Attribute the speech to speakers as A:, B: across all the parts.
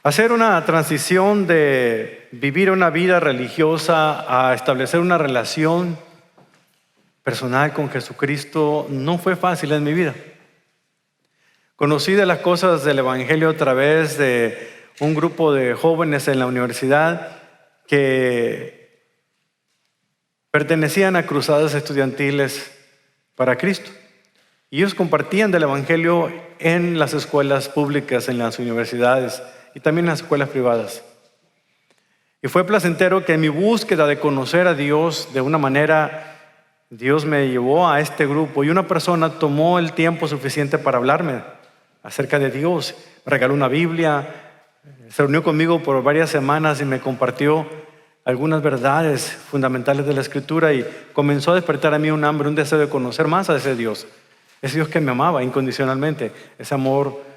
A: Hacer una transición de vivir una vida religiosa a establecer una relación personal con Jesucristo no fue fácil en mi vida. Conocí de las cosas del Evangelio a través de un grupo de jóvenes en la universidad que pertenecían a cruzadas estudiantiles para Cristo. Y ellos compartían del Evangelio en las escuelas públicas, en las universidades y también en las escuelas privadas. Y fue placentero que en mi búsqueda de conocer a Dios de una manera, Dios me llevó a este grupo y una persona tomó el tiempo suficiente para hablarme acerca de Dios. Me regaló una Biblia, se reunió conmigo por varias semanas y me compartió algunas verdades fundamentales de la Escritura y comenzó a despertar a mí un hambre, un deseo de conocer más a ese Dios que me amaba incondicionalmente, ese amor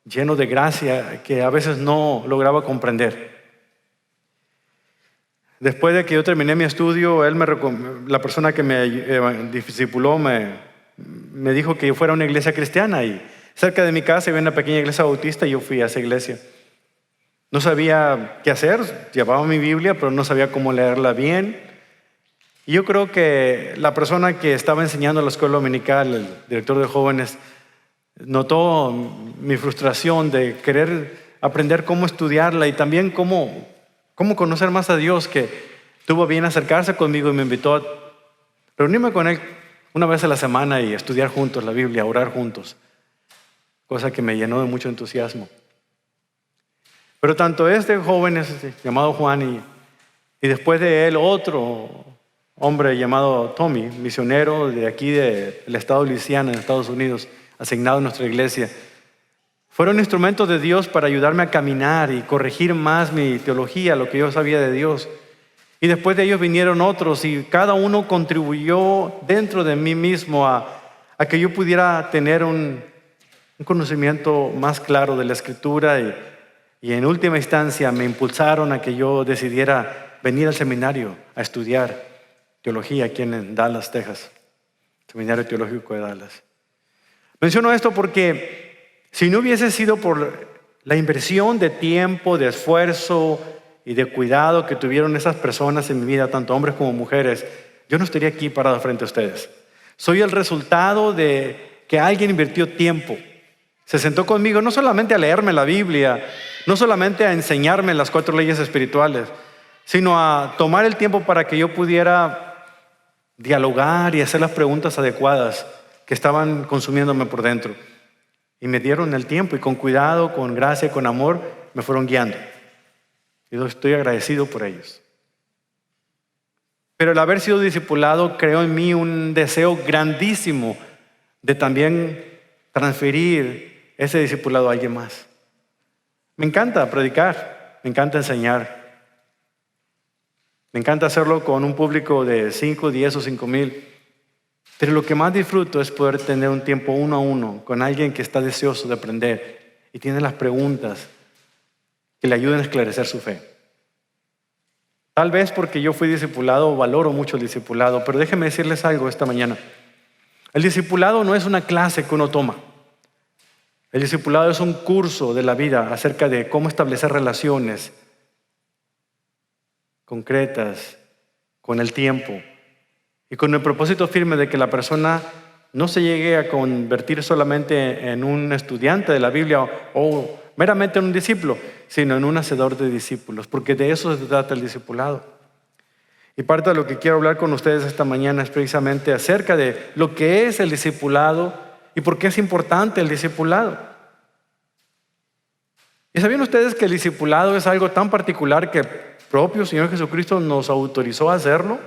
A: lleno de gracia que a veces no lograba comprender. Después de que yo terminé mi estudio, la persona que me discipuló me dijo que yo fuera a una iglesia cristiana y cerca de mi casa había una pequeña iglesia bautista y yo fui a esa iglesia. No sabía qué hacer, llevaba mi Biblia, pero no sabía cómo leerla bien. Y yo creo que la persona que estaba enseñando en la escuela dominical, el director de jóvenes, notó mi frustración de querer aprender cómo estudiarla y también cómo conocer más a Dios, que tuvo bien acercarse conmigo y me invitó a reunirme con él una vez a la semana y estudiar juntos la Biblia, orar juntos, cosa que me llenó de mucho entusiasmo. Pero tanto este joven llamado Juan y después de él otro hombre llamado Tommy, misionero de aquí del estado de Luisiana en Estados Unidos, asignado a nuestra iglesia, fueron instrumentos de Dios para ayudarme a caminar y corregir más mi teología, lo que yo sabía de Dios. Y después de ellos vinieron otros y cada uno contribuyó dentro de mí mismo a que yo pudiera tener un conocimiento más claro de la Escritura y en última instancia me impulsaron a que yo decidiera venir al seminario a estudiar teología aquí en Dallas, Texas, Seminario Teológico de Dallas. Menciono esto porque si no hubiese sido por la inversión de tiempo, de esfuerzo y de cuidado que tuvieron esas personas en mi vida, tanto hombres como mujeres, yo no estaría aquí parado frente a ustedes. Soy el resultado de que alguien invirtió tiempo. Se sentó conmigo no solamente a leerme la Biblia, no solamente a enseñarme las 4 leyes espirituales, sino a tomar el tiempo para que yo pudiera dialogar y hacer las preguntas adecuadas que estaban consumiéndome por dentro. Y me dieron el tiempo y con cuidado, con gracia y con amor me fueron guiando. Y yo estoy agradecido por ellos. Pero el haber sido discipulado creó en mí un deseo grandísimo de también transferir ese discipulado a alguien más. Me encanta predicar, me encanta enseñar. Me encanta hacerlo con un público de 5, 10 o 5,000. Pero lo que más disfruto es poder tener un tiempo uno a uno con alguien que está deseoso de aprender y tiene las preguntas que le ayuden a esclarecer su fe. Tal vez porque yo fui discipulado, valoro mucho el discipulado, pero déjenme decirles algo esta mañana. El discipulado no es una clase que uno toma. El discipulado es un curso de la vida acerca de cómo establecer relaciones concretas con el tiempo y con el propósito firme de que la persona no se llegue a convertir solamente en un estudiante de la Biblia o meramente en un discípulo, sino en un hacedor de discípulos, porque de eso se trata el discipulado. Y parte de lo que quiero hablar con ustedes esta mañana es precisamente acerca de lo que es el discipulado y por qué es importante el discipulado. ¿Y sabían ustedes que el discipulado es algo tan particular que el propio Señor Jesucristo nos autorizó a hacerlo?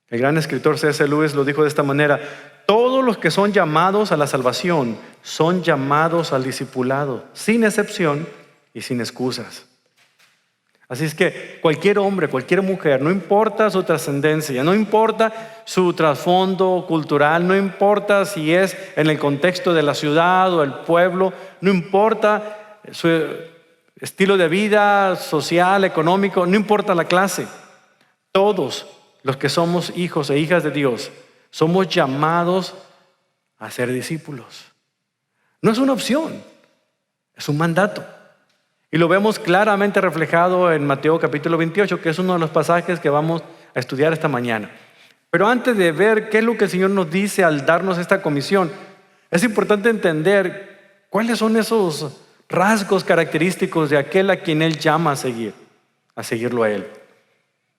A: El gran escritor C.S. Lewis lo dijo de esta manera: todos los que son llamados a la salvación son llamados al discipulado, sin excepción y sin excusas. Así es que cualquier hombre, cualquier mujer, no importa su trascendencia, no importa su trasfondo cultural, no importa si es en el contexto de la ciudad o el pueblo, no importa su estilo de vida social, económico, no importa la clase, todos los que somos hijos e hijas de Dios somos llamados a ser discípulos. No es una opción, Es un mandato. Y lo vemos claramente reflejado en Mateo capítulo 28, que es uno de los pasajes que vamos a estudiar esta mañana. Pero antes de ver qué es lo que el Señor nos dice al darnos esta comisión, es importante entender cuáles son esos rasgos característicos de aquel a quien Él llama a seguirlo a Él.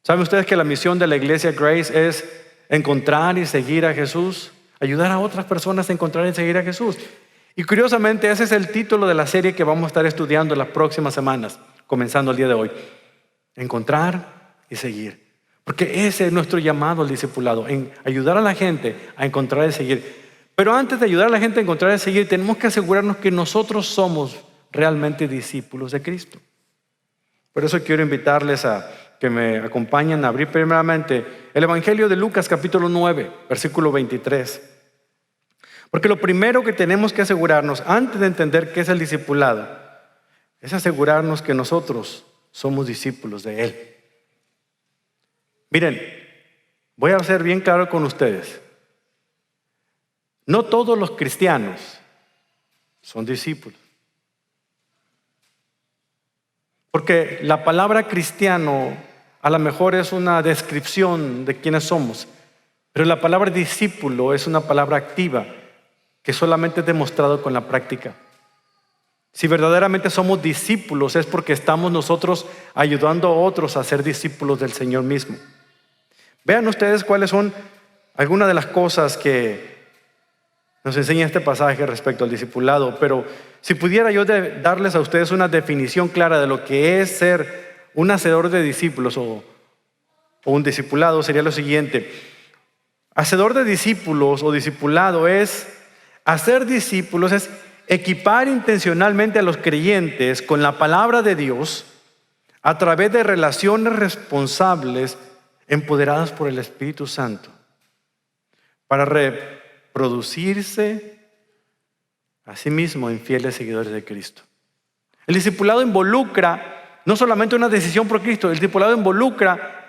A: ¿Saben ustedes que la misión de la iglesia Grace es encontrar y seguir a Jesús? Ayudar a otras personas a encontrar y seguir a Jesús. Y curiosamente ese es el título de la serie que vamos a estar estudiando las próximas semanas, comenzando el día de hoy. Encontrar y seguir. Porque ese es nuestro llamado al discipulado, en ayudar a la gente a encontrar y seguir. Pero antes de ayudar a la gente a encontrar y seguir, tenemos que asegurarnos que nosotros somos realmente discípulos de Cristo. Por eso quiero invitarles a que me acompañen a abrir primeramente el Evangelio de Lucas capítulo 9, versículo 23. Porque lo primero que tenemos que asegurarnos antes de entender qué es el discipulado es asegurarnos que nosotros somos discípulos de Él. Miren, voy a ser bien claro con ustedes. No todos los cristianos son discípulos. Porque la palabra cristiano a lo mejor es una descripción de quiénes somos, pero la palabra discípulo es una palabra activa que solamente es demostrado con la práctica. Si verdaderamente somos discípulos es porque estamos nosotros ayudando a otros a ser discípulos del Señor mismo. Vean ustedes cuáles son algunas de las cosas que nos enseña este pasaje respecto al discipulado, pero si pudiera yo darles a ustedes una definición clara de lo que es ser un hacedor de discípulos o un discipulado, sería lo siguiente. Hacedor de discípulos o discipulado es hacer discípulos, es equipar intencionalmente a los creyentes con la palabra de Dios a través de relaciones responsables empoderadas por el Espíritu Santo para reproducirse a sí mismo en fieles seguidores de Cristo. El discipulado involucra no solamente una decisión por Cristo, el discipulado involucra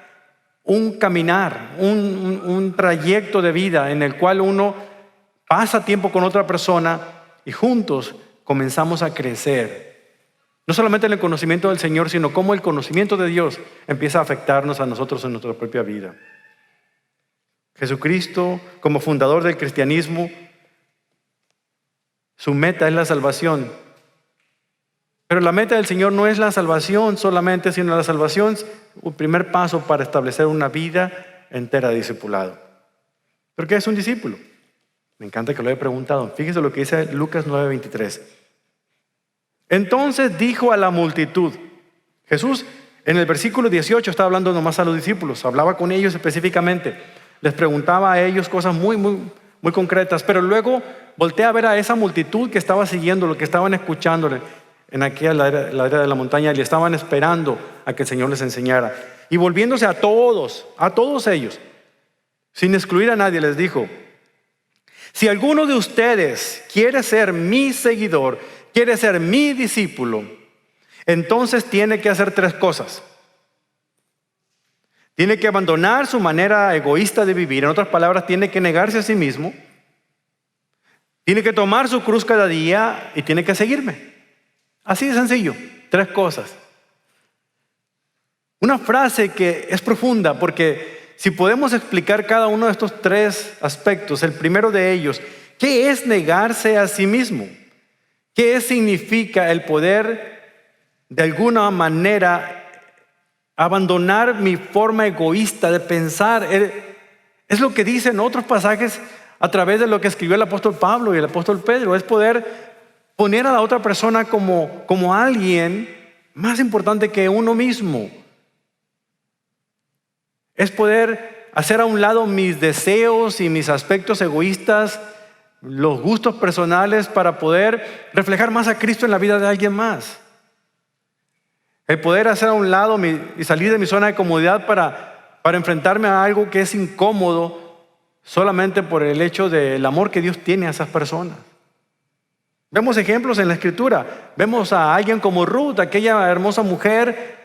A: un caminar, un trayecto de vida en el cual uno pasa tiempo con otra persona y juntos comenzamos a crecer. No solamente en el conocimiento del Señor, sino cómo el conocimiento de Dios empieza a afectarnos a nosotros en nuestra propia vida. Jesucristo, como fundador del cristianismo, su meta es la salvación. Pero la meta del Señor no es la salvación solamente, sino la salvación es un primer paso para establecer una vida entera de discipulado. ¿Pero qué es un discípulo? Me encanta que lo haya preguntado. Fíjese lo que dice Lucas 9:23. Entonces dijo a la multitud. Jesús en el versículo 18 estaba hablando nomás a los discípulos, hablaba con ellos específicamente, les preguntaba a ellos cosas muy concretas, pero luego voltea a ver a esa multitud que estaba siguiéndolo, que estaban escuchándole en aquella ladera de la montaña y le estaban esperando a que el Señor les enseñara. Y volviéndose a todos ellos, sin excluir a nadie, les dijo: si alguno de ustedes quiere ser mi seguidor, quiere ser mi discípulo, entonces tiene que hacer 3 cosas. Tiene que abandonar su manera egoísta de vivir. En otras palabras, tiene que negarse a sí mismo. Tiene que tomar su cruz cada día y tiene que seguirme. Así de sencillo, 3 cosas. Una frase que es profunda porque si podemos explicar cada uno de estos 3 aspectos, el primero de ellos, ¿qué es negarse a sí mismo? ¿Qué significa el poder de alguna manera abandonar mi forma egoísta de pensar? Es lo que dicen otros pasajes a través de lo que escribió el apóstol Pablo y el apóstol Pedro. Es poder poner a la otra persona como alguien más importante que uno mismo. Es poder hacer a un lado mis deseos y mis aspectos egoístas, los gustos personales, para poder reflejar más a Cristo en la vida de alguien más. El poder hacer a un lado y salir de mi zona de comodidad para enfrentarme a algo que es incómodo solamente por el hecho del amor que Dios tiene a esas personas. Vemos ejemplos en la Escritura. Vemos a alguien como Ruth, aquella hermosa mujer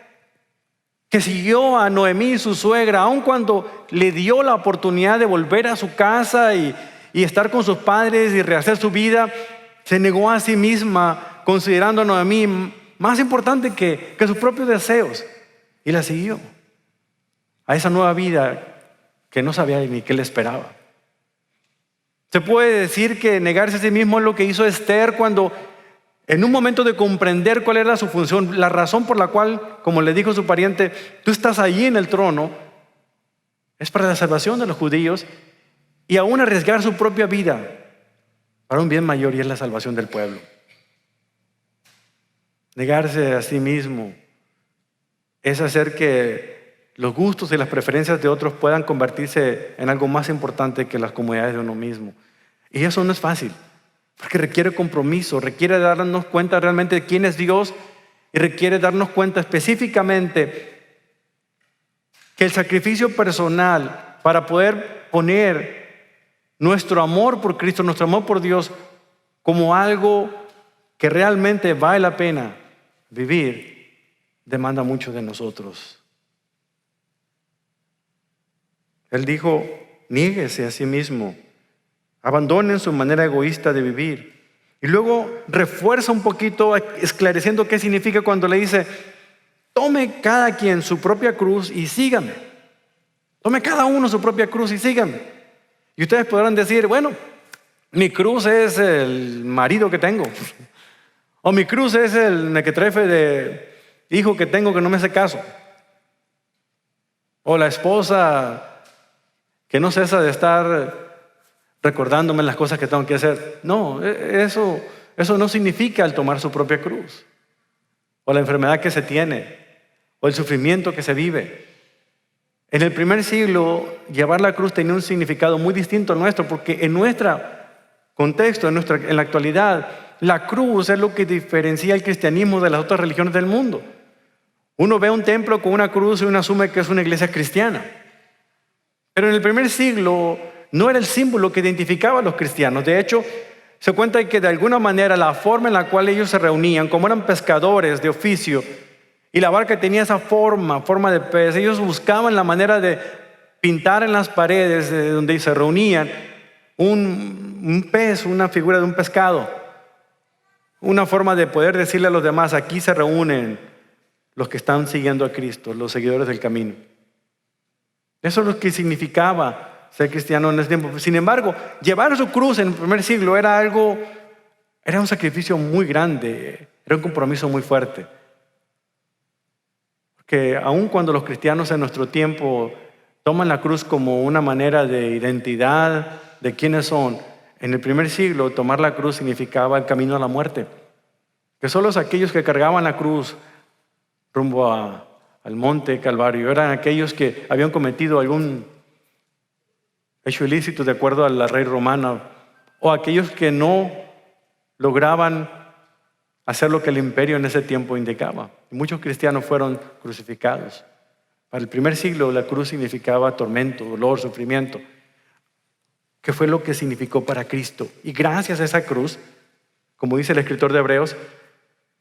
A: que siguió a Noemí, su suegra, aun cuando le dio la oportunidad de volver a su casa y estar con sus padres y rehacer su vida. Se negó a sí misma considerando a Noemí más importante que sus propios deseos. Y la siguió a esa nueva vida que no sabía ni qué le esperaba. Se puede decir que negarse a sí mismo es lo que hizo Esther cuando, en un momento de comprender cuál era su función, la razón por la cual, como le dijo su pariente, tú estás allí en el trono, es para la salvación de los judíos y aún arriesgar su propia vida para un bien mayor, y es la salvación del pueblo. Negarse a sí mismo es hacer que los gustos y las preferencias de otros puedan convertirse en algo más importante que las comodidades de uno mismo. Y eso no es fácil, porque requiere compromiso, requiere darnos cuenta realmente de quién es Dios y requiere darnos cuenta específicamente que el sacrificio personal para poder poner nuestro amor por Cristo, nuestro amor por Dios como algo que realmente vale la pena vivir, demanda mucho de nosotros. Él dijo, niéguese a sí mismo, abandonen su manera egoísta de vivir. Y luego refuerza un poquito esclareciendo qué significa cuando le dice, tome cada quien su propia cruz y sígame. Tome cada uno su propia cruz y sígame. Y ustedes podrán decir, bueno, mi cruz es el marido que tengo. O mi cruz es el mequetrefe de hijo que tengo que no me hace caso. O la esposa que no cesa de estar recordándome las cosas que tengo que hacer. No, eso no significa el tomar su propia cruz. O la enfermedad que se tiene. O el sufrimiento que se vive. En el primer siglo, llevar la cruz tenía un significado muy distinto al nuestro, porque en nuestro contexto, en la actualidad, la cruz es lo que diferencia el cristianismo de las otras religiones del mundo. Uno ve un templo con una cruz y uno asume que es una iglesia cristiana. Pero en el primer siglo no era el símbolo que identificaba a los cristianos. De hecho, se cuenta que de alguna manera la forma en la cual ellos se reunían, como eran pescadores de oficio, y la barca tenía esa forma de pez, ellos buscaban la manera de pintar en las paredes de donde se reunían un pez, una figura de un pescado. Una forma de poder decirle a los demás, aquí se reúnen los que están siguiendo a Cristo, los seguidores del camino. Eso es lo que significaba ser cristiano en ese tiempo. Sin embargo, llevar su cruz en el primer siglo era un sacrificio muy grande, era un compromiso muy fuerte. Porque aun cuando los cristianos en nuestro tiempo toman la cruz como una manera de identidad de quiénes son, en el primer siglo tomar la cruz significaba el camino a la muerte. Que solo aquellos que cargaban la cruz rumbo al monte Calvario eran aquellos que habían cometido algún hecho ilícito de acuerdo a la ley romana, o aquellos que no lograban hacer lo que el imperio en ese tiempo indicaba. Muchos cristianos fueron crucificados. Para el primer siglo la cruz significaba tormento, dolor, sufrimiento, que fue lo que significó para Cristo. Y gracias a esa cruz, como dice el escritor de Hebreos,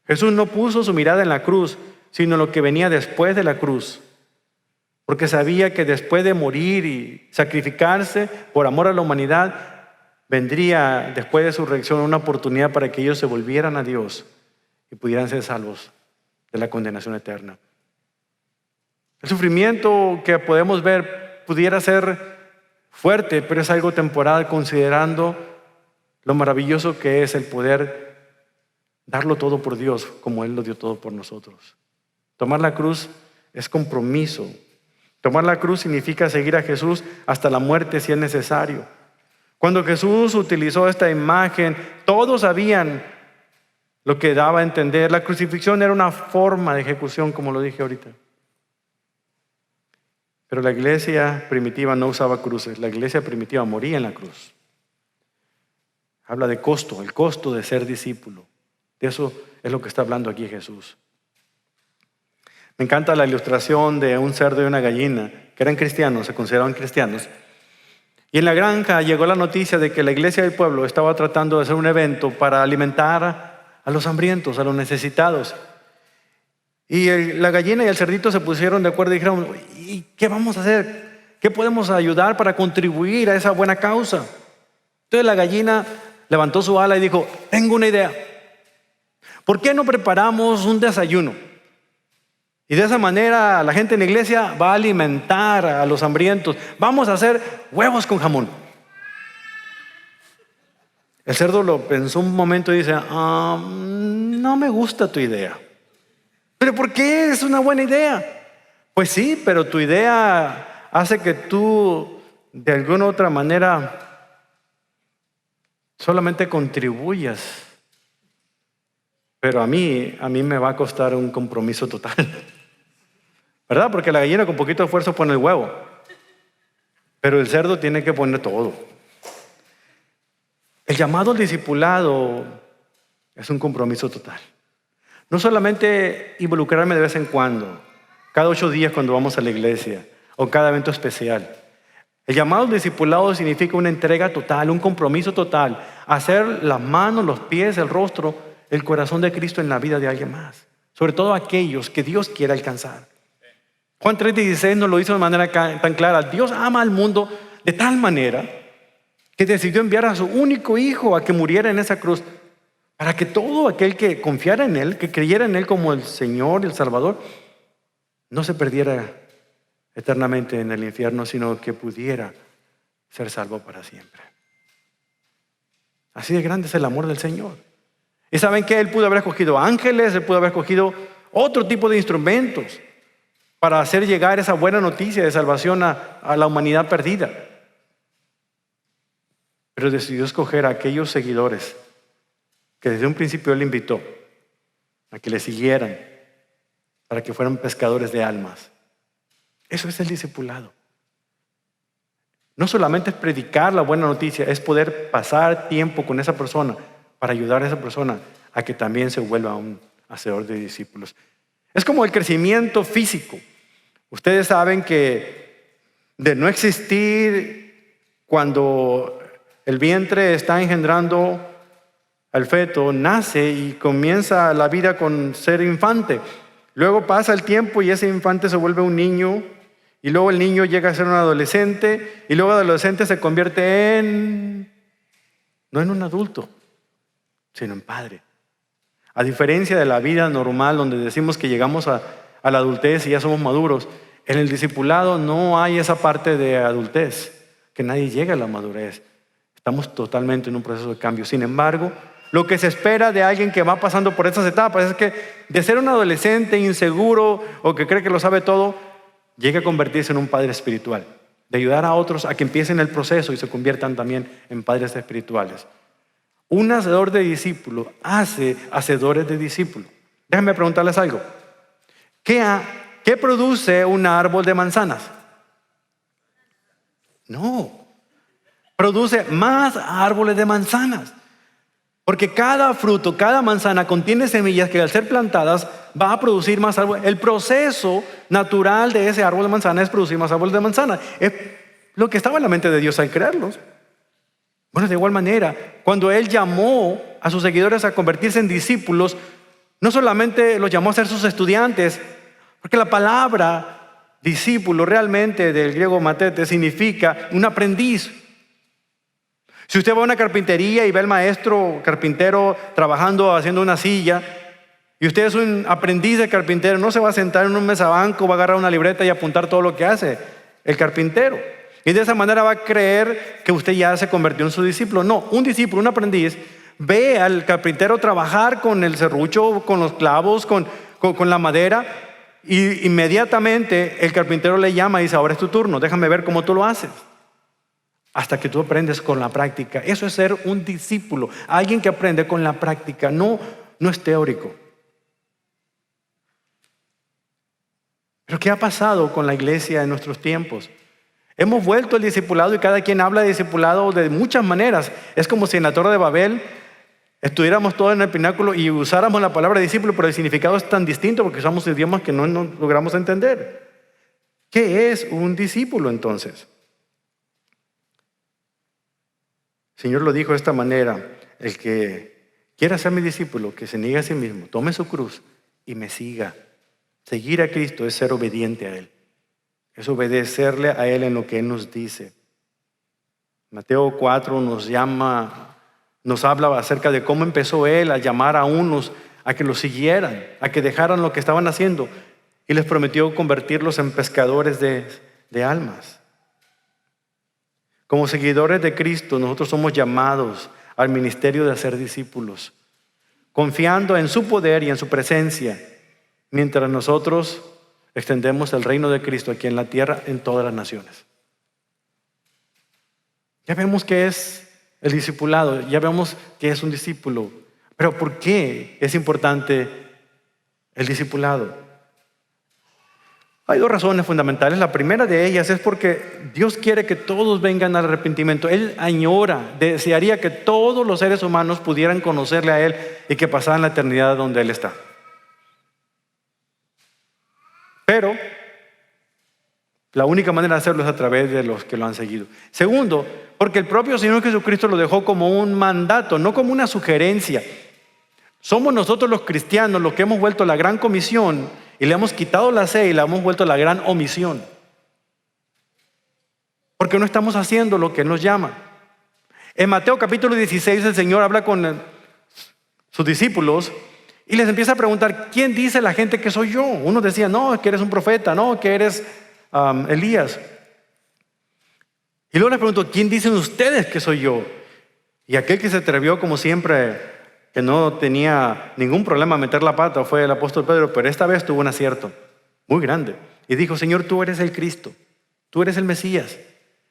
A: Jesús no puso su mirada en la cruz, sino en lo que venía después de la cruz. Porque sabía que después de morir y sacrificarse por amor a la humanidad, vendría después de su resurrección una oportunidad para que ellos se volvieran a Dios y pudieran ser salvos de la condenación eterna. El sufrimiento que podemos ver pudiera ser fuerte, pero es algo temporal, considerando lo maravilloso que es el poder darlo todo por Dios, como Él lo dio todo por nosotros. Tomar la cruz es compromiso. Tomar la cruz significa seguir a Jesús hasta la muerte si es necesario. Cuando Jesús utilizó esta imagen, todos sabían lo que daba a entender. La crucifixión era una forma de ejecución, como lo dije ahorita. Pero la iglesia primitiva no usaba cruces. La iglesia primitiva moría en la cruz. Habla de costo, el costo de ser discípulo. De eso es lo que está hablando aquí Jesús. Me encanta la ilustración de un cerdo y una gallina, que eran cristianos, se consideraban cristianos. Y en la granja llegó la noticia de que la iglesia del pueblo estaba tratando de hacer un evento para alimentar a los hambrientos, a los necesitados. Y la gallina y el cerdito se pusieron de acuerdo y dijeron, ¿y qué vamos a hacer? ¿Qué podemos ayudar para contribuir a esa buena causa? Entonces la gallina levantó su ala y dijo, tengo una idea. ¿Por qué no preparamos un desayuno? Y de esa manera la gente en la iglesia va a alimentar a los hambrientos. Vamos a hacer huevos con jamón. El cerdo lo pensó un momento y dice, no me gusta tu idea. ¿Pero por qué es una buena idea? Pues sí, pero tu idea hace que tú de alguna u otra manera solamente contribuyas. Pero a mí me va a costar un compromiso total. ¿Verdad? Porque la gallina con poquito esfuerzo pone el huevo. Pero el cerdo tiene que poner todo. El llamado al discipulado es un compromiso total. No solamente involucrarme de vez en cuando, cada 8 días cuando vamos a la iglesia o cada evento especial. El llamado al discipulado significa una entrega total, un compromiso total, hacer las manos, los pies, el rostro, el corazón de Cristo en la vida de alguien más. Sobre todo aquellos que Dios quiere alcanzar. Juan 3:16 nos lo hizo de manera tan clara. Dios ama al mundo de tal manera que decidió enviar a su único hijo a que muriera en esa cruz, para que todo aquel que confiara en Él, que creyera en Él como el Señor y el Salvador, no se perdiera eternamente en el infierno, sino que pudiera ser salvo para siempre. Así de grande es el amor del Señor. Y saben que Él pudo haber escogido ángeles, Él pudo haber escogido otro tipo de instrumentos para hacer llegar esa buena noticia de salvación a la humanidad perdida. Pero decidió escoger a aquellos seguidores que desde un principio Él invitó a que le siguieran para que fueran pescadores de almas. Eso es el discipulado. No solamente es predicar la buena noticia, es poder pasar tiempo con esa persona para ayudar a esa persona a que también se vuelva un hacedor de discípulos. Es como el crecimiento físico. Ustedes saben que de no existir cuando el vientre está engendrando al feto, nace y comienza la vida con ser infante. Luego pasa el tiempo y ese infante se vuelve un niño, y luego el niño llega a ser un adolescente, y luego el adolescente se convierte no en un adulto, sino en padre. A diferencia de la vida normal donde decimos que llegamos a la adultez y ya somos maduros, en el discipulado no hay esa parte de adultez, que nadie llega a la madurez. Estamos totalmente en un proceso de cambio. Sin embargo, lo que se espera de alguien que va pasando por estas etapas es que de ser un adolescente inseguro o que cree que lo sabe todo, llegue a convertirse en un padre espiritual, de ayudar a otros a que empiecen el proceso y se conviertan también en padres espirituales. Un hacedor de discípulos hace hacedores de discípulos. Déjenme preguntarles algo. ¿Qué produce un árbol de manzanas? No. Produce más árboles de manzanas. Porque cada fruto, cada manzana contiene semillas que al ser plantadas va a producir más árboles. El proceso natural de ese árbol de manzana es producir más árboles de manzana. Es lo que estaba en la mente de Dios al crearlos. Bueno, de igual manera, cuando Él llamó a sus seguidores a convertirse en discípulos, no solamente los llamó a ser sus estudiantes, porque la palabra discípulo realmente del griego matete significa un aprendiz. Si usted va a una carpintería y ve al maestro carpintero trabajando, haciendo una silla, y usted es un aprendiz de carpintero, no se va a sentar en un mesabanco, va a agarrar una libreta y apuntar todo lo que hace el carpintero. Y de esa manera va a creer que usted ya se convirtió en su discípulo. No, un discípulo, un aprendiz, ve al carpintero trabajar con el serrucho, con los clavos, con la madera, y inmediatamente el carpintero le llama y dice, ahora es tu turno, déjame ver cómo tú lo haces. Hasta que tú aprendes con la práctica. Eso es ser un discípulo, alguien que aprende con la práctica, no es teórico. Pero ¿qué ha pasado con la iglesia en nuestros tiempos? Hemos vuelto al discipulado y cada quien habla de discipulado de muchas maneras. Es como si en la Torre de Babel estuviéramos todos en el pináculo y usáramos la palabra discípulo, pero el significado es tan distinto porque usamos idiomas que no logramos entender. ¿Qué es un discípulo entonces? El Señor lo dijo de esta manera: el que quiera ser mi discípulo, que se niegue a sí mismo, tome su cruz y me siga. Seguir a Cristo es ser obediente a Él. Es obedecerle a Él en lo que Él nos dice. Mateo 4 nos habla acerca de cómo empezó Él a llamar a unos a que los siguieran, a que dejaran lo que estaban haciendo, y les prometió convertirlos en pescadores de almas. Como seguidores de Cristo, nosotros somos llamados al ministerio de hacer discípulos, confiando en su poder y en su presencia, mientras nosotros extendemos el reino de Cristo aquí en la tierra, en todas las naciones. Ya vemos qué es el discipulado, ya vemos qué es un discípulo. Pero ¿por qué es importante el discipulado? Hay dos razones fundamentales. La primera de ellas es porque Dios quiere que todos vengan al arrepentimiento. Él añora, desearía que todos los seres humanos pudieran conocerle a Él y que pasaran la eternidad donde Él está. Pero la única manera de hacerlo es a través de los que lo han seguido. Segundo, porque el propio Señor Jesucristo lo dejó como un mandato, no como una sugerencia. Somos nosotros los cristianos los que hemos vuelto la gran comisión y le hemos quitado la C y la hemos vuelto la gran omisión. Porque no estamos haciendo lo que Él nos llama. En Mateo capítulo 16 el Señor habla con sus discípulos y les empieza a preguntar: ¿quién dice la gente que soy yo? Unos decían: no, que eres un profeta, no, que eres Elías. Y luego les preguntó: ¿quién dicen ustedes que soy yo? Y aquel que se atrevió, como siempre, que no tenía ningún problema en meter la pata, fue el apóstol Pedro, pero esta vez tuvo un acierto muy grande. Y dijo: Señor, tú eres el Cristo, tú eres el Mesías,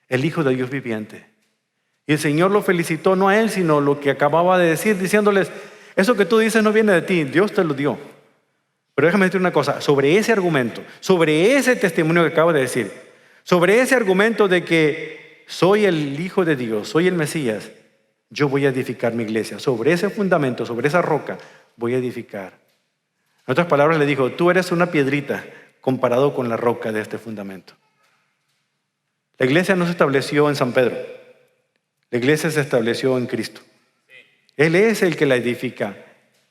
A: el Hijo del Dios viviente. Y el Señor lo felicitó, no a él, sino lo que acababa de decir, diciéndoles: eso que tú dices no viene de ti, Dios te lo dio. Pero déjame decir una cosa, sobre ese argumento, sobre ese testimonio que acabo de decir, sobre ese argumento de que soy el Hijo de Dios, soy el Mesías, yo voy a edificar mi iglesia. Sobre ese fundamento, sobre esa roca, voy a edificar. En otras palabras le dijo: tú eres una piedrita comparado con la roca de este fundamento. La iglesia no se estableció en San Pedro. La iglesia se estableció en Cristo. Él es el que la edifica.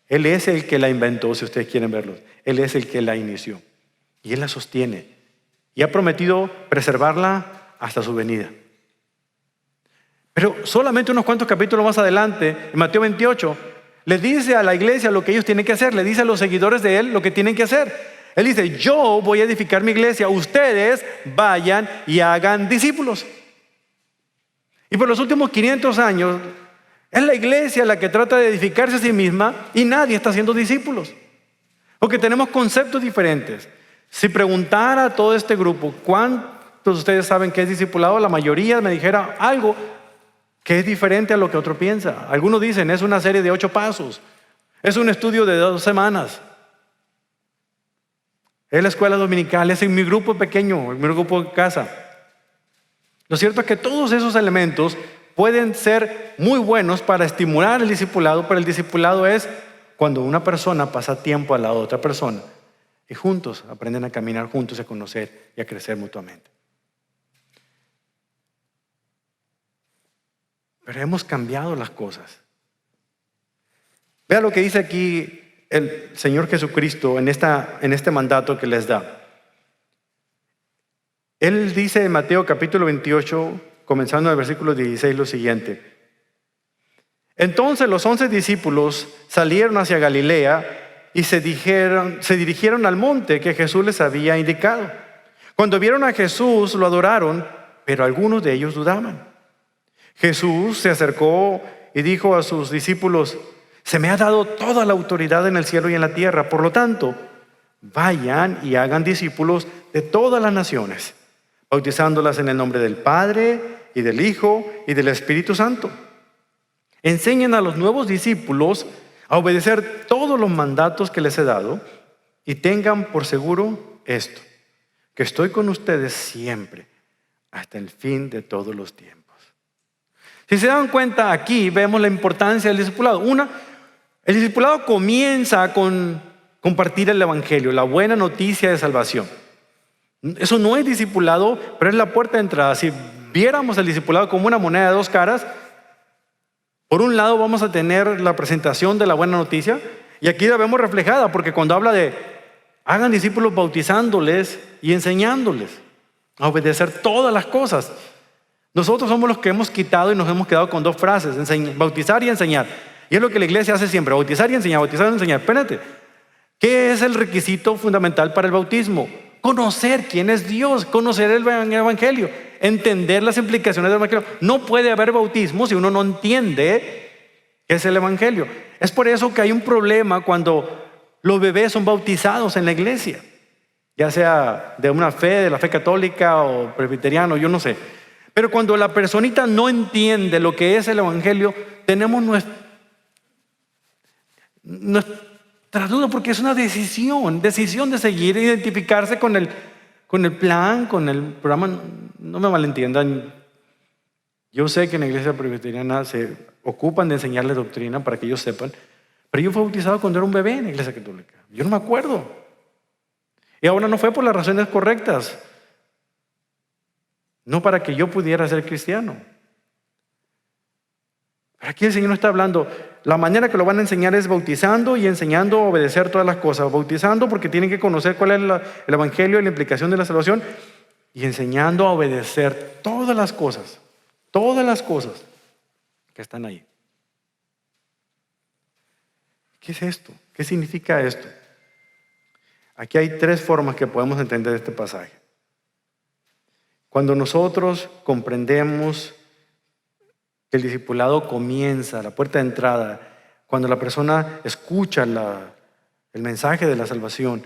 A: Él es el que la inventó, si ustedes quieren verlo. Él es el que la inició. Y Él la sostiene. Y ha prometido preservarla hasta su venida. Pero solamente unos cuantos capítulos más adelante, en Mateo 28, le dice a la iglesia lo que ellos tienen que hacer. Le dice a los seguidores de Él lo que tienen que hacer. Él dice: yo voy a edificar mi iglesia. Ustedes vayan y hagan discípulos. Y por los últimos 500 años, es la iglesia la que trata de edificarse a sí misma y nadie está haciendo discípulos. Porque tenemos conceptos diferentes. Si preguntara a todo este grupo cuántos de ustedes saben qué es discipulado, la mayoría me dijera algo que es diferente a lo que otro piensa. Algunos dicen: es una serie de 8 pasos, es un estudio de 2 semanas, es la escuela dominical, es en mi grupo pequeño, en mi grupo de casa. Lo cierto es que todos esos elementos pueden ser muy buenos para estimular el discipulado, pero el discipulado es cuando una persona pasa tiempo a la otra persona y juntos aprenden a caminar juntos, a conocer y a crecer mutuamente. Pero hemos cambiado las cosas. Vea lo que dice aquí el Señor Jesucristo en este mandato que les da. Él dice en Mateo capítulo 28, comenzando en el versículo 16, lo siguiente: entonces los 11 discípulos salieron hacia Galilea y se dirigieron al monte que Jesús les había indicado. Cuando vieron a Jesús, lo adoraron, pero algunos de ellos dudaban. Jesús se acercó y dijo a sus discípulos: se me ha dado toda la autoridad en el cielo y en la tierra. Por lo tanto, vayan y hagan discípulos de todas las naciones, bautizándolas en el nombre del Padre y del Hijo y del Espíritu Santo. Enseñen a los nuevos discípulos a obedecer todos los mandatos que les he dado y tengan por seguro esto, que estoy con ustedes siempre hasta el fin de todos los tiempos. Si se dan cuenta, aquí vemos la importancia del discipulado. El discipulado comienza con compartir el evangelio, la buena noticia de salvación. Eso no es discipulado, pero es la puerta de entrada. Si viéramos el discipulado como una moneda de 2 caras, por un lado vamos a tener la presentación de la buena noticia, y aquí la vemos reflejada, porque cuando habla de hagan discípulos bautizándoles y enseñándoles a obedecer todas las cosas, nosotros somos los que hemos quitado y nos hemos quedado con 2 frases: bautizar y enseñar. Y es lo que la iglesia hace siempre, bautizar y enseñar, bautizar y enseñar. Espérate, ¿qué es el requisito fundamental para el bautismo? Conocer quién es Dios, conocer el Evangelio, entender las implicaciones del Evangelio. No puede haber bautismo si uno no entiende qué es el Evangelio. Es por eso que hay un problema cuando los bebés son bautizados en la iglesia, ya sea de una fe, de la fe católica o presbiteriano, yo no sé. Pero cuando la personita no entiende lo que es el Evangelio, tenemos nuestra duda, porque es una decisión de seguir, identificarse con el plan, con el programa. No me malentiendan. Yo sé que en la iglesia presbiteriana se ocupan de enseñarles doctrina para que ellos sepan, pero yo fui bautizado cuando era un bebé en la iglesia católica. Yo no me acuerdo. Y ahora no fue por las razones correctas, no para que yo pudiera ser cristiano. Pero aquí el Señor no está hablando. La manera que lo van a enseñar es bautizando y enseñando a obedecer todas las cosas. Bautizando porque tienen que conocer cuál es el Evangelio y la implicación de la salvación. Y enseñando a obedecer todas las cosas que están ahí. ¿Qué es esto? ¿Qué significa esto? Aquí hay 3 formas que podemos entender este pasaje. Cuando nosotros comprendemos que el discipulado comienza, la puerta de entrada, cuando la persona escucha el mensaje de la salvación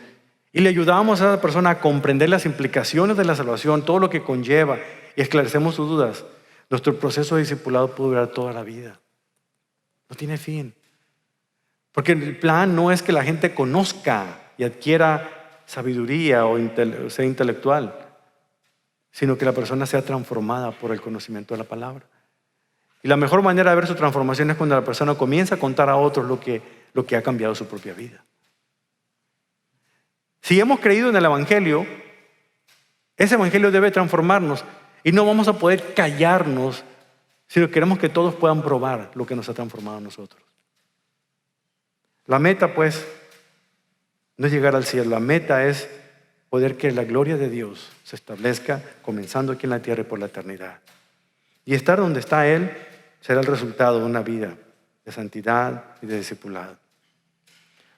A: y le ayudamos a esa persona a comprender las implicaciones de la salvación, todo lo que conlleva, y esclarecemos sus dudas, nuestro proceso de discipulado puede durar toda la vida. No tiene fin. Porque el plan no es que la gente conozca y adquiera sabiduría o sea intelectual, sino que la persona sea transformada por el conocimiento de la palabra. Y la mejor manera de ver su transformación es cuando la persona comienza a contar a otros lo que ha cambiado su propia vida. Si hemos creído en el Evangelio, ese Evangelio debe transformarnos y no vamos a poder callarnos, sino queremos que todos puedan probar lo que nos ha transformado a nosotros. La meta, pues, no es llegar al cielo. La meta es poder que la gloria de Dios se establezca comenzando aquí en la tierra y por la eternidad. Y estar donde está Él será el resultado de una vida de santidad y de discipulado.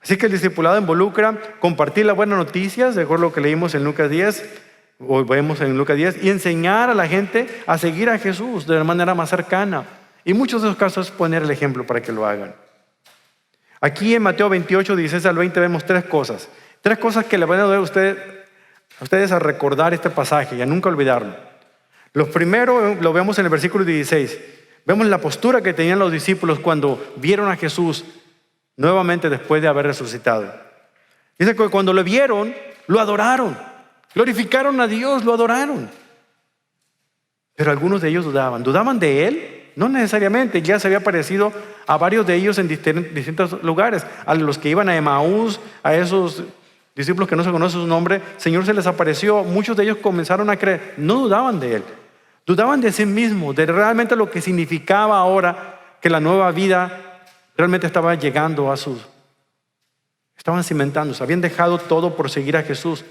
A: Así que el discipulado involucra compartir las buenas noticias, de acuerdo a lo que leímos en Lucas 10, o vemos en Lucas 10, y enseñar a la gente a seguir a Jesús de la manera más cercana. Y en muchos de los casos poner el ejemplo para que lo hagan. Aquí en Mateo 28, 16 al 20 vemos 3 cosas. 3 cosas que le van a ayudar a ustedes a recordar este pasaje y a nunca olvidarlo. Lo primero lo vemos en el versículo 16. Vemos la postura que tenían los discípulos cuando vieron a Jesús nuevamente después de haber resucitado. Dice que cuando lo vieron, lo adoraron. Glorificaron a Dios, lo adoraron. Pero algunos de ellos dudaban. ¿Dudaban de Él? No necesariamente. Ya se había aparecido a varios de ellos en distintos lugares. A los que iban a Emaús, a esos discípulos que no se conoce su nombre, el Señor se les apareció. Muchos de ellos comenzaron a creer. No dudaban de Él. Dudaban de sí mismos, de realmente lo que significaba ahora que la nueva vida realmente estaba llegando a estaban cimentándose, habían dejado todo por seguir a Jesús.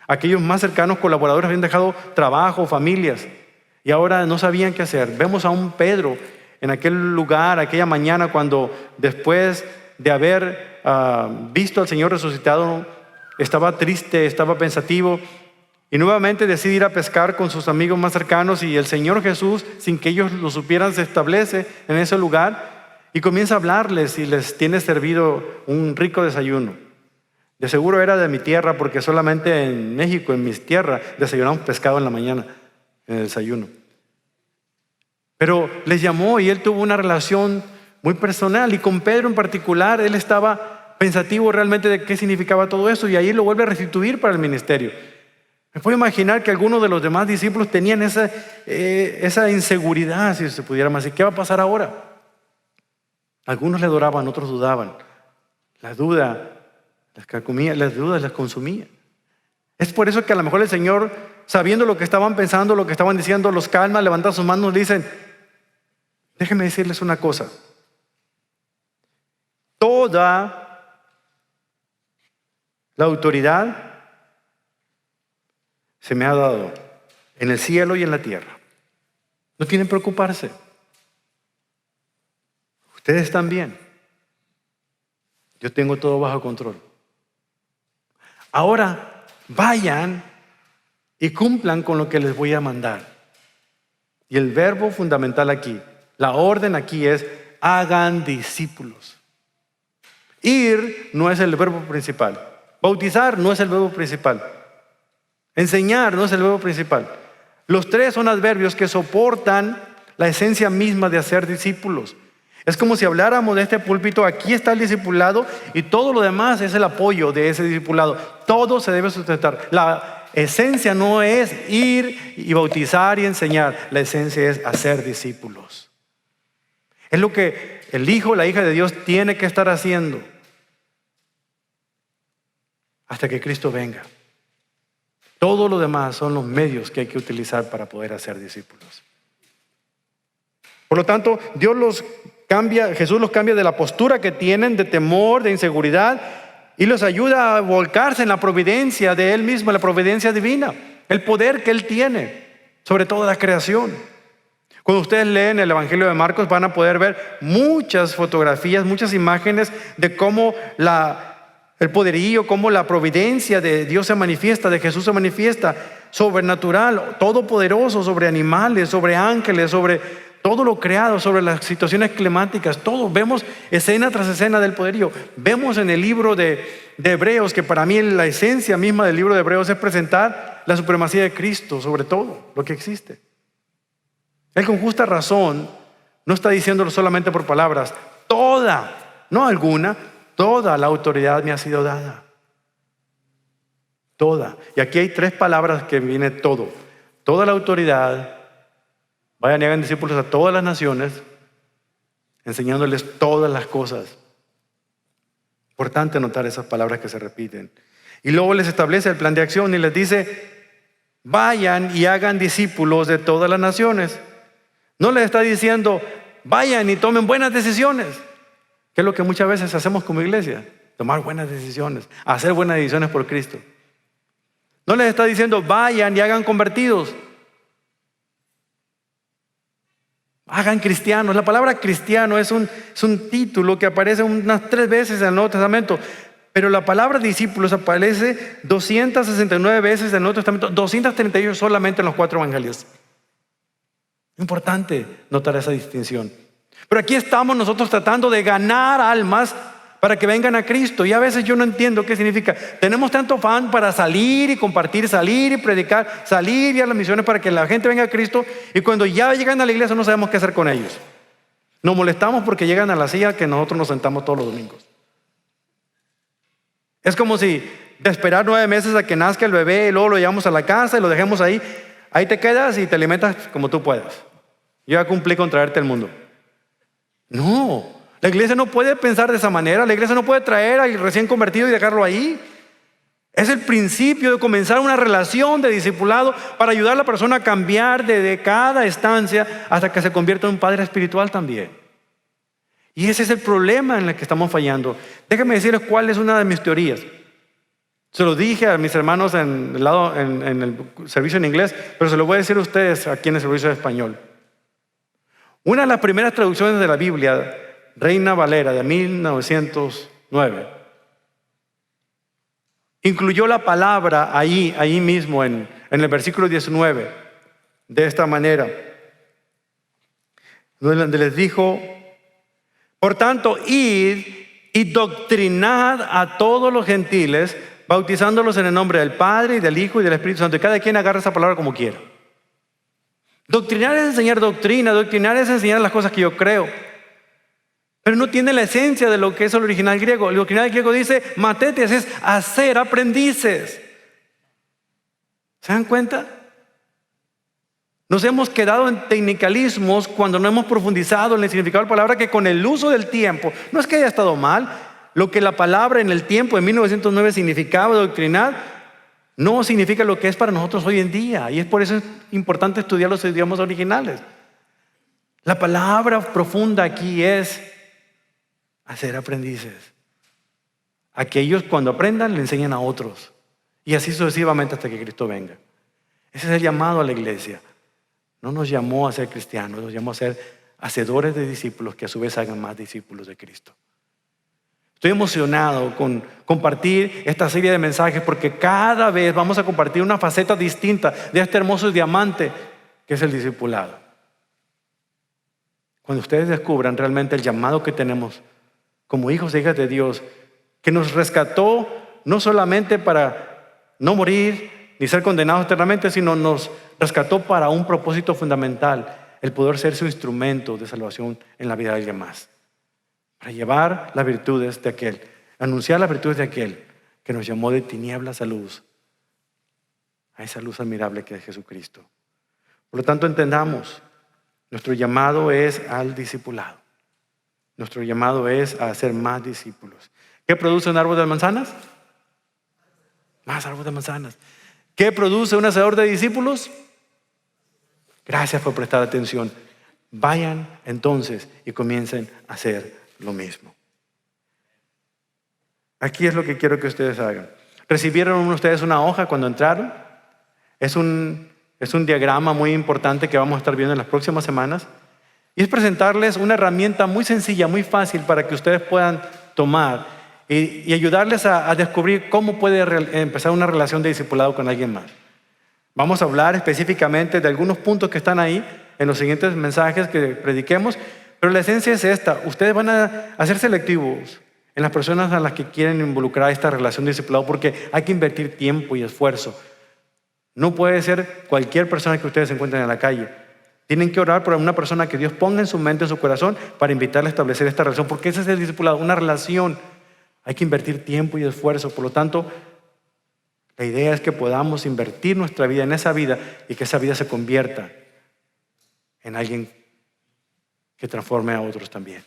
A: Aquellos más cercanos colaboradores habían dejado trabajo, familias, y ahora no sabían qué hacer. Vemos a un Pedro en aquel lugar, aquella mañana, cuando después de haber visto al Señor resucitado, estaba triste, estaba pensativo, y nuevamente decide ir a pescar con sus amigos más cercanos, y el Señor Jesús, sin que ellos lo supieran, se establece en ese lugar y comienza a hablarles y les tiene servido un rico desayuno. De seguro era de mi tierra, porque solamente en México, en mi tierra, desayunamos pescado en la mañana, en el desayuno. Pero les llamó y él tuvo una relación muy personal, y con Pedro en particular, él estaba pensativo realmente de qué significaba todo eso, y ahí lo vuelve a restituir para el ministerio. Me puedo imaginar que algunos de los demás discípulos tenían esa inseguridad, si se pudiera más decir. ¿Qué va a pasar ahora? Algunos le adoraban, otros dudaban. La duda las carcomía, las dudas las consumía. Es por eso que a lo mejor el Señor, sabiendo lo que estaban pensando, lo que estaban diciendo, los calma, levantan sus manos y dicen: déjenme decirles una cosa. Toda la autoridad se me ha dado en el cielo y en la tierra. No tienen que preocuparse. Ustedes están bien. Yo tengo todo bajo control. Ahora vayan y cumplan con lo que les voy a mandar. Y el verbo fundamental aquí, la orden aquí es: hagan discípulos. Ir no es el verbo principal. Bautizar no es el verbo principal. Enseñar no es el verbo principal. Los tres son adverbios que soportan la esencia misma de hacer discípulos. Es como si habláramos de este púlpito: aquí está el discipulado y todo lo demás es el apoyo de ese discipulado. Todo se debe sustentar. La esencia no es ir y bautizar y enseñar. La esencia es hacer discípulos. Es lo que el hijo, la hija de Dios tiene que estar haciendo hasta que Cristo venga. Todo lo demás son los medios que hay que utilizar para poder hacer discípulos. Por lo tanto, Jesús los cambia de la postura que tienen de temor, de inseguridad, y los ayuda a volcarse en la providencia de Él mismo, la providencia divina, el poder que Él tiene sobre toda la creación. Cuando ustedes leen el Evangelio de Marcos, van a poder ver muchas fotografías, muchas imágenes de cómo el poderío, cómo la providencia de Dios se manifiesta, de Jesús se manifiesta, sobrenatural, todopoderoso, sobre animales, sobre ángeles, sobre todo lo creado, sobre las situaciones climáticas. Todos vemos escena tras escena del poderío. Vemos en el libro de Hebreos, que para mí la esencia misma del libro de Hebreos es presentar la supremacía de Cristo sobre todo lo que existe. Él con justa razón no está diciéndolo solamente por palabras. Toda, no alguna, toda la autoridad me ha sido dada. Toda. Y aquí hay tres palabras que viene todo. Toda la autoridad. Vayan y hagan discípulos a todas las naciones, enseñándoles todas las cosas. Importante notar esas palabras que se repiten. Y luego les establece el plan de acción y les dice: vayan y hagan discípulos de todas las naciones. No les está diciendo: vayan y tomen buenas decisiones, que es lo que muchas veces hacemos como iglesia: tomar buenas decisiones, hacer buenas decisiones por Cristo. No les está diciendo: vayan y hagan convertidos. Hagan cristianos. La palabra cristiano es un título que aparece unas 3 veces en el Nuevo Testamento, pero la palabra discípulos aparece 269 veces en el Nuevo Testamento, 238 solamente en los 4 evangelios. Importante notar esa distinción. Pero aquí estamos nosotros tratando de ganar almas para que vengan a Cristo, y a veces yo no entiendo qué significa. Tenemos tanto afán para salir y compartir, salir y predicar, salir y a las misiones para que la gente venga a Cristo, y cuando ya llegan a la iglesia no sabemos qué hacer con ellos. Nos molestamos porque llegan a la silla que nosotros nos sentamos todos los domingos. Es como si de esperar 9 meses a que nazca el bebé y luego lo llevamos a la casa y lo dejemos ahí. Ahí te quedas y te alimentas como tú puedas. Yo ya cumplí con traerte al mundo. No. La iglesia no puede pensar de esa manera. La iglesia no puede traer al recién convertido y dejarlo ahí. Es el principio de comenzar una relación de discipulado para ayudar a la persona a cambiar de cada estancia hasta que se convierta en un padre espiritual también. Y ese es el problema en el que estamos fallando. Déjenme decirles cuál es una de mis teorías. Se lo dije a mis hermanos en el servicio en inglés, pero se lo voy a decir a ustedes aquí en el servicio de español. Una de las primeras traducciones de la Biblia, Reina Valera de 1909, incluyó la palabra ahí mismo en el versículo 19, de esta manera, donde les dijo: por tanto, id y doctrinad a todos los gentiles, bautizándolos en el nombre del Padre y del Hijo y del Espíritu Santo. Y cada quien agarra esa palabra como quiera. Doctrinar es enseñar doctrina, doctrinar es enseñar las cosas que yo creo. Pero no tiene la esencia de lo que es el original griego. El original griego dice matetes, es hacer aprendices. ¿Se dan cuenta? Nos hemos quedado en tecnicalismos cuando no hemos profundizado en el significado de la palabra, que con el uso del tiempo, no es que haya estado mal, lo que la palabra en el tiempo de 1909 significaba doctrinar, no significa lo que es para nosotros hoy en día. Y es por eso es importante estudiar los idiomas originales. La palabra profunda aquí es hacer aprendices. Aquellos cuando aprendan le enseñan a otros. Y así sucesivamente hasta que Cristo venga. Ese es el llamado a la iglesia. No nos llamó a ser cristianos, nos llamó a ser hacedores de discípulos que a su vez hagan más discípulos de Cristo. Estoy emocionado con compartir esta serie de mensajes porque cada vez vamos a compartir una faceta distinta de este hermoso diamante que es el discipulado. Cuando ustedes descubran realmente el llamado que tenemos como hijos e hijas de Dios, que nos rescató no solamente para no morir ni ser condenados eternamente, sino nos rescató para un propósito fundamental, el poder ser su instrumento de salvación en la vida de alguien más. Para llevar las virtudes de aquel, anunciar las virtudes de aquel que nos llamó de tinieblas a luz, a esa luz admirable que es Jesucristo. Por lo tanto, entendamos, nuestro llamado es al discipulado. Nuestro llamado es a hacer más discípulos. ¿Qué produce un árbol de manzanas? Más árbol de manzanas. ¿Qué produce un hacedor de discípulos? Gracias por prestar atención. Vayan entonces y comiencen a hacer lo mismo. Aquí es lo que quiero que ustedes hagan. ¿Recibieron ustedes una hoja cuando entraron? Es un diagrama muy importante que vamos a estar viendo en las próximas semanas. Y es presentarles una herramienta muy sencilla, muy fácil para que ustedes puedan tomar y ayudarles a descubrir cómo puede empezar una relación de discipulado con alguien más. Vamos a hablar específicamente de algunos puntos que están ahí en los siguientes mensajes que prediquemos, pero la esencia es esta. Ustedes van a ser selectivos en las personas a las que quieren involucrar esta relación de discipulado porque hay que invertir tiempo y esfuerzo. No puede ser cualquier persona que ustedes encuentren en la calle. Tienen que orar por una persona que Dios ponga en su mente, en su corazón, para invitarle a establecer esta relación, porque ese es el discipulado, una relación. Hay que invertir tiempo y esfuerzo. Por lo tanto, la idea es que podamos invertir nuestra vida en esa vida y que esa vida se convierta en alguien que transforme a otros también.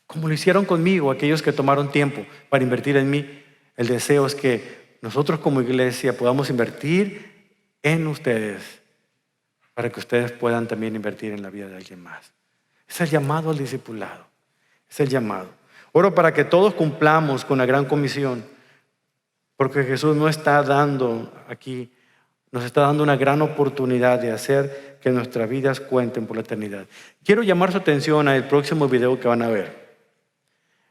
A: Como lo hicieron conmigo, aquellos que tomaron tiempo para invertir en mí, el deseo es que nosotros como iglesia podamos invertir en ustedes para que ustedes puedan también invertir en la vida de alguien más. Es el llamado al discipulado. Es el llamado. Oro para que todos cumplamos con la gran comisión, porque Jesús nos está dando una gran oportunidad de hacer que nuestras vidas cuenten por la eternidad. Quiero llamar su atención al próximo video que van a ver.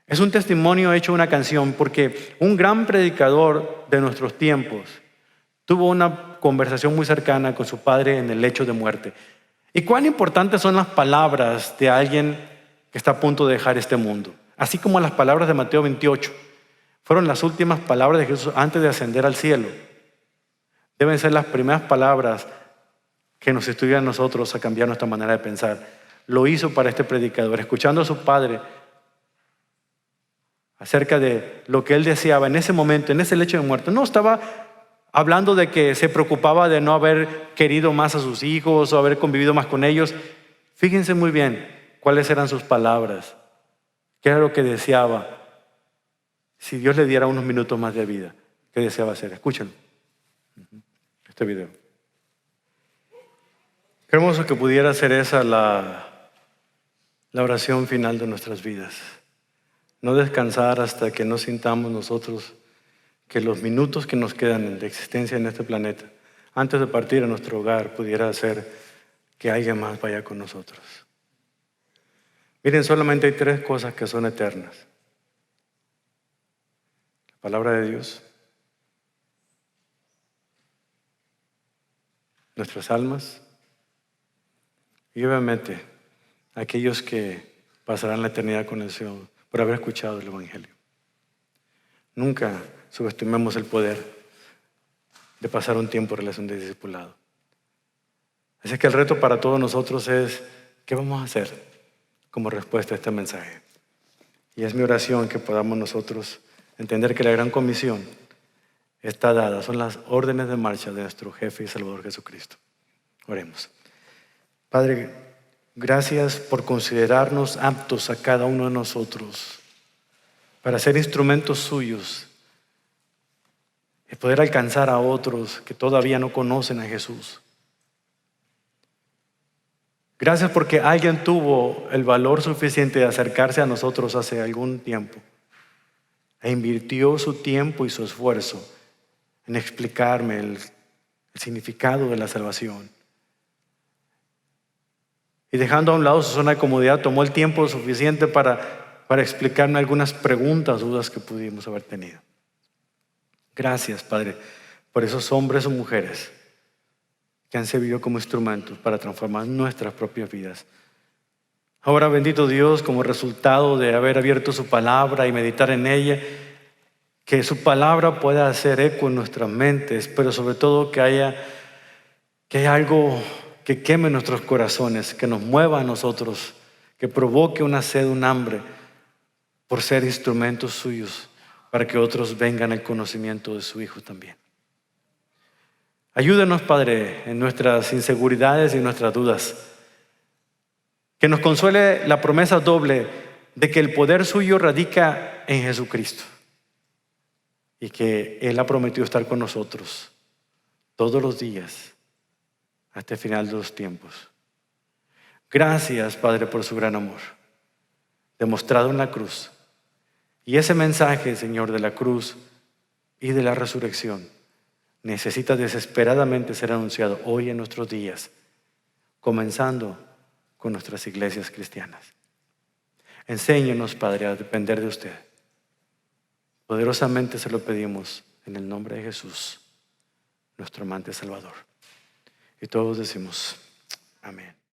A: Es un testimonio hecho una canción porque un gran predicador de nuestros tiempos tuvo una conversación muy cercana con su padre en el lecho de muerte. ¿Y cuán importantes son las palabras de alguien que está a punto de dejar este mundo? Así como las palabras de Mateo 28 fueron las últimas palabras de Jesús antes de ascender al cielo. Deben ser las primeras palabras que nos instruyan a nosotros a cambiar nuestra manera de pensar. Lo hizo para este predicador, escuchando a su padre acerca de lo que él deseaba en ese momento, en ese lecho de muerte. No estaba hablando de que se preocupaba de no haber querido más a sus hijos o haber convivido más con ellos. Fíjense muy bien cuáles eran sus palabras, qué era lo que deseaba. Si Dios le diera unos minutos más de vida, ¿qué deseaba hacer? Escúchenlo. Este video. Qué hermoso que pudiera ser esa la oración final de nuestras vidas. No descansar hasta que no sintamos nosotros que los minutos que nos quedan de existencia en este planeta, antes de partir a nuestro hogar, pudiera hacer que alguien más vaya con nosotros. Miren, solamente hay 3 cosas que son eternas: la palabra de Dios, nuestras almas y obviamente aquellos que pasarán la eternidad con el Señor por haber escuchado el Evangelio. Nunca subestimemos el poder de pasar un tiempo en relación de discipulado. Así que el reto para todos nosotros es: ¿qué vamos a hacer como respuesta a este mensaje? Y es mi oración que podamos nosotros entender que la gran comisión está dada, son las órdenes de marcha de nuestro jefe y Salvador Jesucristo. Oremos. Padre, gracias por considerarnos aptos a cada uno de nosotros para ser instrumentos suyos y poder alcanzar a otros que todavía no conocen a Jesús. Gracias porque alguien tuvo el valor suficiente de acercarse a nosotros hace algún tiempo e invirtió su tiempo y su esfuerzo en explicarme el significado de la salvación. Y dejando a un lado su zona de comodidad, tomó el tiempo suficiente para para explicarme algunas preguntas, dudas que pudimos haber tenido. Gracias, Padre, por esos hombres o mujeres que han servido como instrumentos para transformar nuestras propias vidas. Ahora, bendito Dios, como resultado de haber abierto su palabra y meditar en ella, que su palabra pueda hacer eco en nuestras mentes, pero sobre todo que haya algo que queme nuestros corazones, que nos mueva a nosotros, que provoque una sed, un hambre por ser instrumentos suyos, para que otros vengan al conocimiento de su Hijo también. Ayúdanos, Padre, en nuestras inseguridades y nuestras dudas. Que nos consuele la promesa doble de que el poder suyo radica en Jesucristo y que Él ha prometido estar con nosotros todos los días hasta el final de los tiempos. Gracias, Padre, por su gran amor demostrado en la cruz. Y ese mensaje, Señor, de la cruz y de la resurrección necesita desesperadamente ser anunciado hoy en nuestros días, comenzando con nuestras iglesias cristianas. Enséñenos, Padre, a depender de usted. Poderosamente se lo pedimos en el nombre de Jesús, nuestro amante Salvador. Y todos decimos, amén.